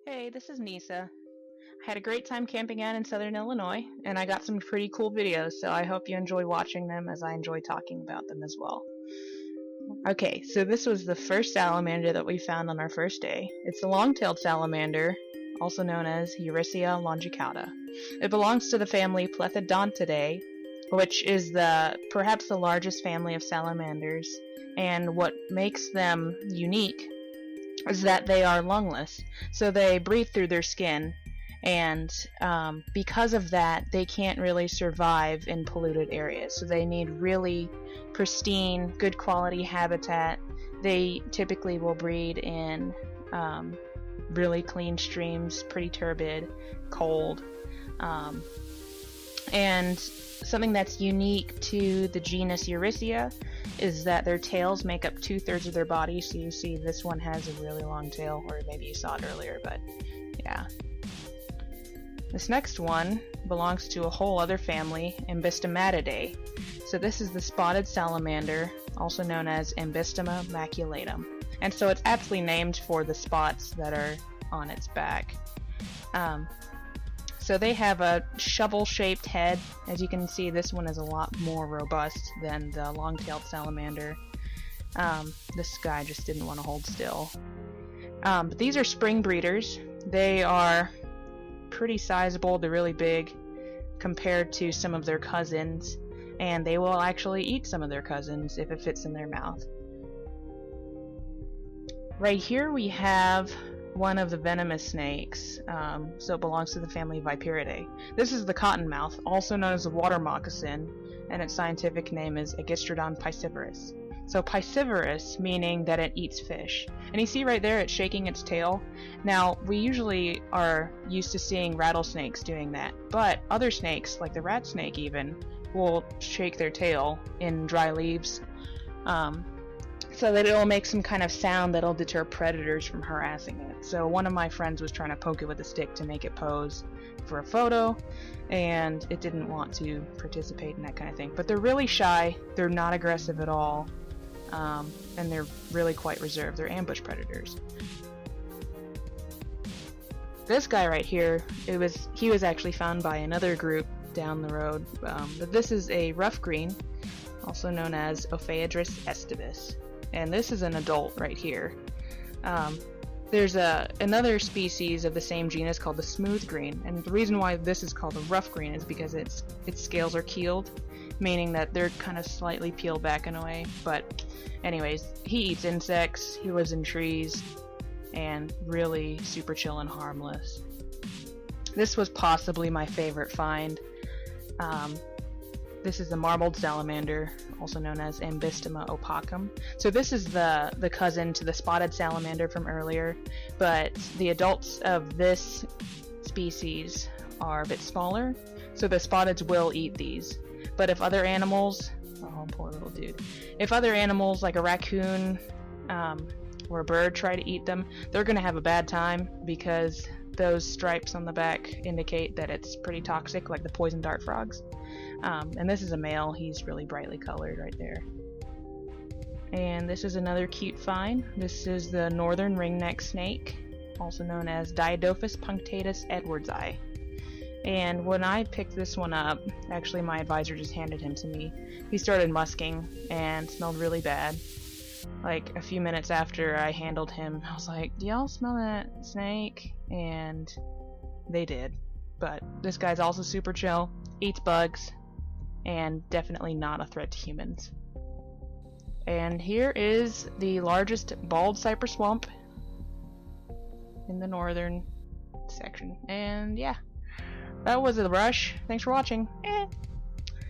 Hey, this is Nisa. I had a great time camping out in southern Illinois, and I got some pretty cool videos, so I hope you enjoy watching them as I enjoy talking about them as well. Okay, so this was the first salamander that we found on our first day. It's the long-tailed salamander, also known as Eurycia longicauda. It belongs to the family Plethodontidae, which is perhaps the largest family of salamanders, and what makes them unique is that they are lungless, so they breathe through their skin, and because of that, they can't really survive in polluted areas. So they need really pristine, good quality habitat. They typically will breed in really clean streams, pretty turbid, cold, and something that's unique to the genus Eurycia is that their tails make up 2/3 of their body. So you see this one has a really long tail, or maybe you saw it earlier, but yeah. This next one belongs to a whole other family, Ambystomatidae. So this is the spotted salamander, also known as Ambystoma maculatum. And so it's aptly named for the spots that are on its back. So they have a shovel-shaped head. As you can see, this one is a lot more robust than the long-tailed salamander. This guy just didn't want to hold still. But these are spring breeders. They are pretty sizable. They're really big compared to some of their cousins, and they will actually eat some of their cousins if it fits in their mouth. Right here we have one of the venomous snakes, so it belongs to the family Viperidae. This is the cottonmouth, also known as the water moccasin, and its scientific name is Agistrodon piscivorus. So piscivorus meaning that it eats fish. And you see right there it's shaking its tail. Now, we usually are used to seeing rattlesnakes doing that, but other snakes, like the rat snake even, will shake their tail in dry leaves, so that it'll make some kind of sound that'll deter predators from harassing it. So one of my friends was trying to poke it with a stick to make it pose for a photo, and it didn't want to participate in that kind of thing. But they're really shy, they're not aggressive at all, and they're really quite reserved. They're ambush predators. This guy right here, he was actually found by another group down the road, but this is a rough green, also known as Ophaedrus estivus. And this is an adult right here. There's another species of the same genus called the smooth green, and the reason why this is called a rough green is because its scales are keeled, meaning that they're kind of slightly peeled back in a way. But anyways, he eats insects, he lives in trees, and really super chill and harmless. This was possibly my favorite find. This is the marbled salamander, also known as Ambystoma opacum. So this is the cousin to the spotted salamander from earlier, but the adults of this species are a bit smaller, so the spotteds will eat these. But if other animals, oh poor little dude, if other animals like a raccoon or a bird try to eat them, they're going to have a bad time because those stripes on the back indicate that it's pretty toxic, like the poison dart frogs. And this is a male, he's really brightly colored right there. And this is another cute find. This is the northern ringneck snake, also known as Diodophis punctatus edwardsi. And when I picked this one up, actually my advisor just handed him to me, he started musking and smelled really bad. Like a few minutes after I handled him, I was like, do y'all smell that snake? And they did. But this guy's also super chill, eats bugs, and definitely not a threat to humans. And here is the largest bald cypress swamp in the northern section. And yeah, that was a rush. Thanks for watching.